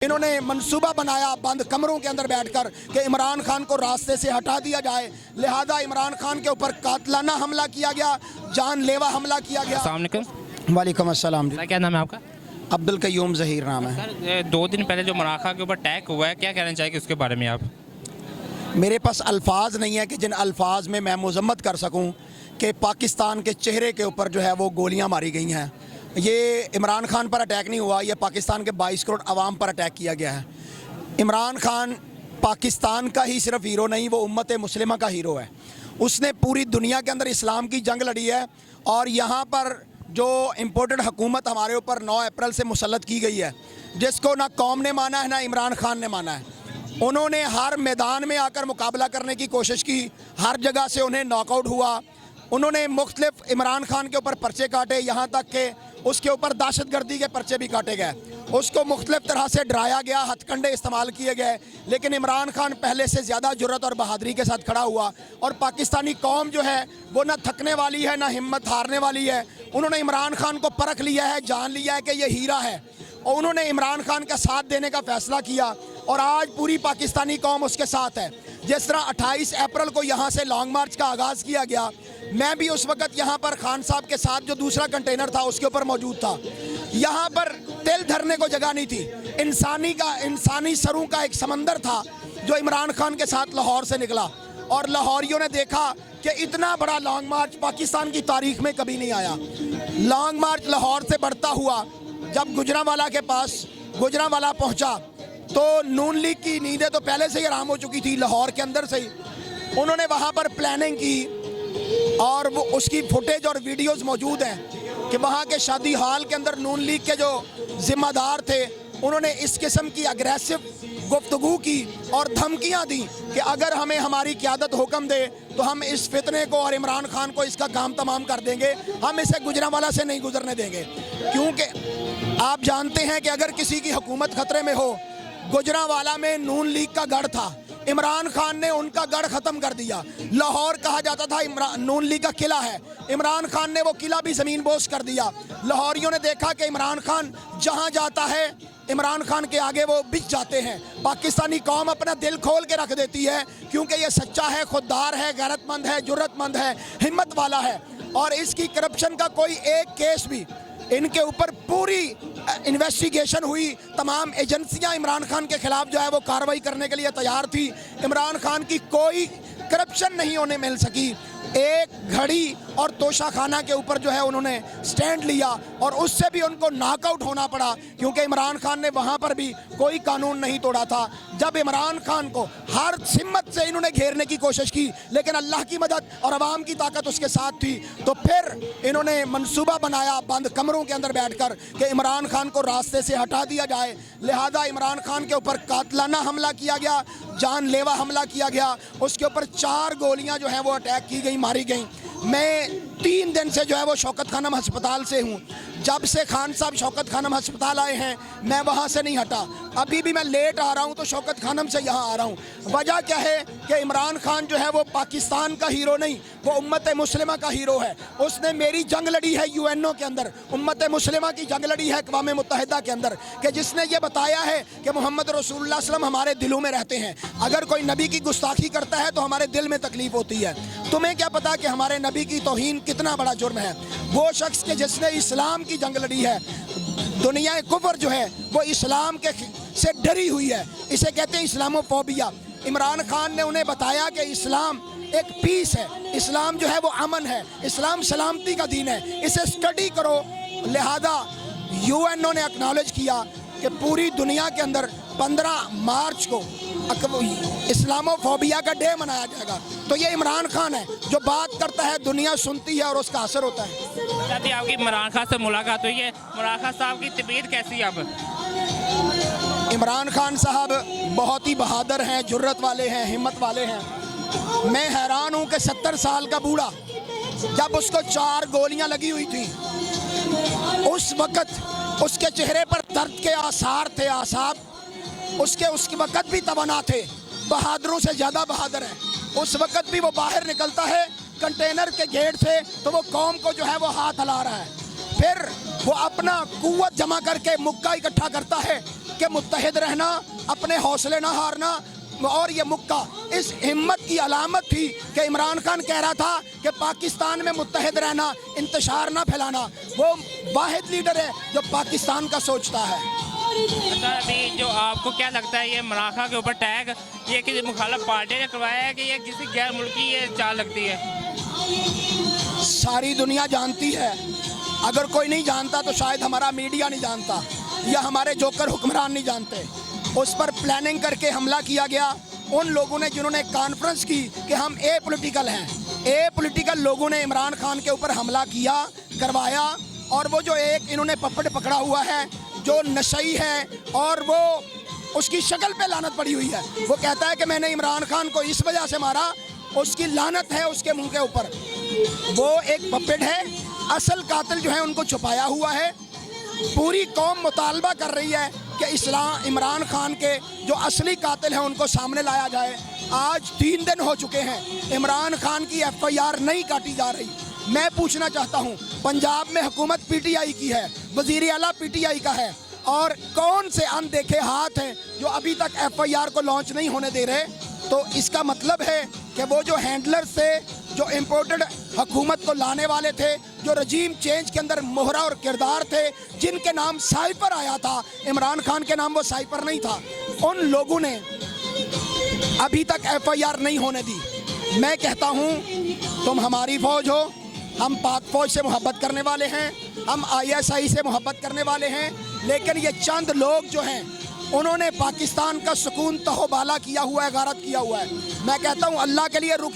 इन्होंने मंसूबा बनाया बंद कमरों के अंदर बैठकर कि इमरान खान को रास्ते से हटा दिया जाए, लिहाजा इमरान खान के ऊपर कातलाना हमला किया गया, जानलेवा हमला किया गया। अस्सलाम वालेकुम। वालेकुम अस्सलाम। क्या नाम है आपका? अब्दुल कयूम ज़हीर नाम है। सर 2 दिन पहले जो इमरान खान के ऊपर अटैक हुआ है, क्या कहना चाहिए उसके बारे में आप? मेरे पास अल्फाज नहीं है कि जिन अल्फाज में मैं मजम्मत कर सकूं कि पाकिस्तान के चेहरे के ऊपर जो है वो गोलियां मारी गई हैं। ये इमरान खान पर अटैक नहीं हुआ, ये पाकिस्तान के 22 करोड़ आवाम पर अटैक किया गया है। इमरान खान पाकिस्तान का ही सिर्फ हीरो नहीं, वो उम्मत मुस्लिमा का हीरो है। उसने पूरी दुनिया के अंदर इस्लाम की जंग लड़ी है और यहाँ पर जो इम्पोर्टेड हुकूमत हमारे ऊपर 9 अप्रैल से मुसल्लत की गई है, जिसको ना कौम ने माना है ना इमरान खान ने माना है। उन्होंने हर मैदान में आकर मुकाबला करने की कोशिश की, हर जगह से उन्हें नॉकआउट हुआ। उन्होंने मुख्तलिफ इमरान खान के ऊपर पर्चे काटे, यहाँ तक कि उसके ऊपर दहशतगर्दी के पर्चे भी काटे गए, उसको मुख्तलिफ तरह से डराया गया, हथकंडे इस्तेमाल किए गए। लेकिन इमरान खान पहले से ज़्यादा जुर्रत और बहादुरी के साथ खड़ा हुआ और पाकिस्तानी कौम जो है वो ना थकने वाली है ना हिम्मत हारने वाली है। उन्होंने इमरान खान को परख लिया है, जान लिया है कि ये हीरा है और उन्होंने इमरान खान का साथ देने का फ़ैसला किया और आज पूरी पाकिस्तानी कौम उसके साथ है। जिस तरह 28 अप्रैल को यहाँ से लॉन्ग मार्च का आगाज़ किया गया, मैं भी उस वक़्त यहाँ पर खान साहब के साथ जो दूसरा कंटेनर था उसके ऊपर मौजूद था। यहाँ पर तिल धरने को जगह नहीं थी, इंसानी सरों का एक समंदर था जो इमरान खान के साथ लाहौर से निकला और लाहौरियों ने देखा कि इतना बड़ा लॉन्ग मार्च पाकिस्तान की तारीख में कभी नहीं आया। लॉन्ग मार्च लाहौर से बढ़ता हुआ जब गुजरांवाला के पास गुजरांवाला पहुँचा तो नून लीग की नींदें तो पहले से ही आराम हो चुकी थी। लाहौर के अंदर से ही उन्होंने वहाँ पर प्लानिंग की और वो उसकी फुटेज और वीडियोस मौजूद हैं कि वहाँ के शादी हाल के अंदर नून लीग के जो जिम्मेदार थे उन्होंने इस किस्म की अग्रेसिव गुफ्तगू की और धमकियाँ दी कि अगर हमें हमारी क़यादत हुक्म दे तो हम इस फितने को और इमरान खान को इसका काम तमाम कर देंगे, हम इसे गुजरांवाला से नहीं गुजरने देंगे। क्योंकि आप जानते हैं कि अगर किसी की हुकूमत ख़तरे में हो, गुजरांवाला में नून लीग का गढ़ था, इमरान खान ने उनका गढ़ ख़त्म कर दिया। लाहौर कहा जाता था नून लीग का किला है, इमरान खान ने वो किला भी ज़मीन बोस कर दिया। लाहौरियों ने देखा कि इमरान खान जहां जाता है इमरान खान के आगे वो बिछ जाते हैं। पाकिस्तानी कौम अपना दिल खोल के रख देती है क्योंकि ये सच्चा है, खुददार है, गैरतमंद है, जुर्रतमंद है, हिम्मत वाला है और इसकी करप्शन का कोई एक केस भी इनके ऊपर पूरी इन्वेस्टिगेशन हुई। तमाम एजेंसियां इमरान खान के खिलाफ जो है वो कार्रवाई करने के लिए तैयार थी। इमरान खान की कोई करप्शन नहीं होने मिल सकी। एक घड़ी और तोशाखाना के ऊपर जो है उन्होंने स्टैंड लिया और उससे भी उनको नॉकआउट होना पड़ा क्योंकि इमरान खान ने वहाँ पर भी कोई कानून नहीं तोड़ा था। जब इमरान खान को हर हिम्मत से इन्होंने घेरने की कोशिश की लेकिन अल्लाह की मदद और अवाम की ताकत उसके साथ थी, तो फिर इन्होंने मंसूबा बनाया बंद कमरों के अंदर बैठकर कि इमरान खान को रास्ते से हटा दिया जाए। लिहाजा इमरान खान के ऊपर कातलाना हमला किया गया, जानलेवा हमला किया गया। उसके ऊपर 4 गोलियां जो हैं वो अटैक की गई, मारी गई। मैं 3 दिन से जो है वो शौकत खानम अस्पताल से हूँ। जब से खान साहब शौकत खानम अस्पताल आए हैं मैं वहाँ से नहीं हटा। अभी भी मैं लेट आ रहा हूँ तो शौकत खानम से यहाँ आ रहा हूँ। वजह क्या है कि इमरान खान जो है वो पाकिस्तान का हीरो नहीं, वो उम्मत मुस्लिमा का हीरो है। उसने मेरी जंग लड़ी है यूएनओ के अंदर, उम्मत मुस्लिमा की जंग लड़ी है अक़वाम मुत्तहिदा के अंदर, कि जिसने ये बताया है कि मोहम्मद रसूलुल्लाह सल्लल्लाहु अलैहि वसल्लम हमारे दिलों में रहते हैं। अगर कोई नबी की गुस्ताखी करता है तो हमारे दिल में तकलीफ़ होती है। तुम्हें क्या पता कि हमारे नबी की तौहीन कितना बड़ा जुर्म है। वो शख्स के जिसने इस्लाम की जंग लड़ी है, दुनिया कुफर जो है वो इस्लाम के से डरी हुई है, इसे कहते हैं इस्लामोफोबिया। इमरान खान ने उन्हें बताया कि इस्लाम एक पीस है, इस्लाम जो है वो अमन है, इस्लाम सलामती का दीन है, इसे स्टडी करो। लिहाजा यूएनओ ने एक्नॉलेज किया कि पूरी दुनिया के अंदर 15 मार्च को इस्लामोफोबिया का डे मनाया जाएगा। तो ये इमरान खान है जो बात करता है, दुनिया सुनती है और उसका असर होता है। अभी आपकी इमरान खान से मुलाकात हुई है, इमरान खान साहब की तबीयत कैसी है अब? इमरान खान साहब बहुत ही बहादुर हैं, जुर्रत वाले हैं, हिम्मत वाले हैं। मैं हैरान हूँ कि 70 साल का बूढ़ा जब उसको 4 गोलियां लगी हुई थी उस वक़्त उसके चेहरे पर दर्द के आसार थे, आसाब उसके वक़्त भी तवाना थे, बहादुरों से ज़्यादा बहादुर है। उस वक़्त भी वो बाहर निकलता है कंटेनर के गेट से तो वो कौम को जो है वो हाथ हिला रहा है, फिर वो अपना कुव्वत जमा करके मुक्का इकट्ठा करता है कि मुत्तहिद रहना, अपने हौसले ना हारना, और ये मुक्का इस हिम्मत की अलामत थी कि इमरान खान कह रहा था कि पाकिस्तान में मुत्तहिद रहना, इंतशार ना फैलाना। वो वाहिद लीडर है जो पाकिस्तान का सोचता है। सर अभी जो आपको क्या लगता है ये इमरान खान के ऊपर टैग ये किसी मुखालिफ पार्टी ने करवाया है कि ये किसी गैर मुल्की ये चाल लगती है? सारी दुनिया जानती है, अगर कोई नहीं जानता तो शायद हमारा मीडिया नहीं जानता या हमारे जोकर हुक्मरान नहीं जानते। उस पर प्लानिंग करके हमला किया गया उन लोगों ने जिन्होंने कॉन्फ्रेंस की कि हम ए पॉलिटिकल हैं। ए पॉलिटिकल लोगों ने इमरान खान के ऊपर हमला किया, करवाया, और वो जो एक इन्होंने पप्पट पकड़ा हुआ है जो नशई है और वो उसकी शक्ल पे लानत पड़ी हुई है, वो कहता है कि मैंने इमरान खान को इस वजह से मारा, उसकी लानत है उसके मुंह के ऊपर। वो एक पपेट है, असल कातिल जो है उनको छुपाया हुआ है। पूरी कौम मुतालबा कर रही है कि इमरान खान के जो असली कातिल हैं उनको सामने लाया जाए। आज 3 दिन हो चुके हैं, इमरान खान की FIR नहीं काटी जा रही। मैं पूछना चाहता हूं, पंजाब में हुकूमत PTI की है, वजीर आला PTI का है, और कौन से अनदेखे हाथ हैं जो अभी तक FIR को लॉन्च नहीं होने दे रहे? तो इसका मतलब है कि वो जो हैंडलर थे, जो इम्पोर्टेड हुकूमत को लाने वाले थे, जो रजीम चेंज के अंदर मोहरा और किरदार थे, जिनके नाम साइपर आया था, इमरान खान के नाम वो साइपर नहीं था, उन लोगों ने अभी तक FIR नहीं होने दी। मैं कहता हूं, तुम हमारी फौज हो, हम पाक फौज से मोहब्बत करने वाले हैं, हम ISI से मोहब्बत करने वाले हैं, लेकिन ये चंद लोग जो हैं उन्होंने पाकिस्तान का सुकून तहोबाला किया हुआ है, गारत किया हुआ है। मैं कहता हूं अल्लाह के लिए रुक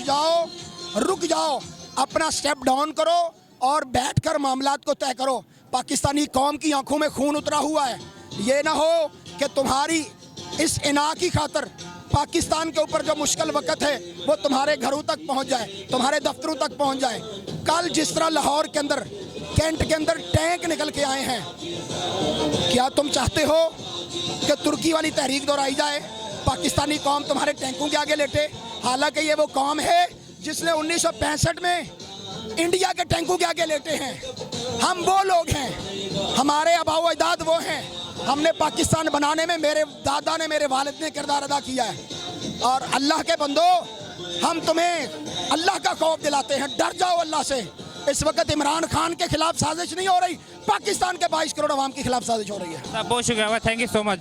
जाओ, अपना स्टेप डाउन करो और बैठकर मामलात को तय करो। पाकिस्तानी कौम की आंखों में खून उतरा हुआ है। ये ना हो कि तुम्हारी इस इना की खातर पाकिस्तान के ऊपर जो मुश्किल वक्त है वो तुम्हारे घरों तक पहुंच जाए, तुम्हारे दफ्तरों तक पहुंच जाए। कल जिस तरह लाहौर के अंदर, कैंट के अंदर टैंक निकल के आए हैं, क्या तुम चाहते हो कि तुर्की वाली तहरीक दोहराई जाए, पाकिस्तानी कौम तुम्हारे टैंकों के आगे लेटे? हालांकि ये वो कौम है जिसने 1965 में इंडिया के टैंकों के आगे लेटे हैं। हम वो लोग हैं, हमारे आबाओ अजदाद वो हैं। हमने पाकिस्तान बनाने में, मेरे दादा ने, मेरे वालिद ने किरदार अदा किया है। और अल्लाह के बंदो, हम तुम्हें अल्लाह का खौफ दिलाते हैं, डर जाओ अल्लाह से। इस वक्त इमरान खान के खिलाफ साजिश नहीं हो रही, पाकिस्तान के 22 करोड़ अवाम के खिलाफ साजिश हो रही है। बहुत शुक्रिया, थैंक यू सो मच।